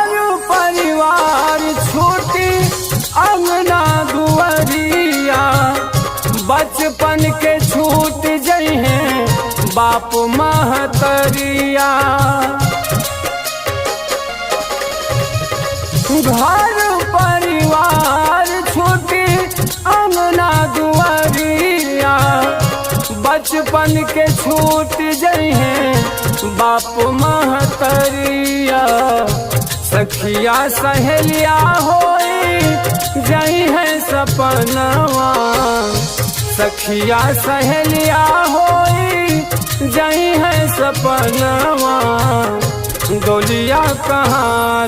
घर परिवार छूटी अंगना दुआरिया, बचपन के छूट जइहे बाप महतरिया। घर परिवार छूटी अंगना दुआरिया, बचपन के छूट जइहे बाप महतरिया। सखिया सहेलिया होई जइहे सपनवा, सखिया सहेलिया होई जइहे सपनवा। डोलिया कहाँ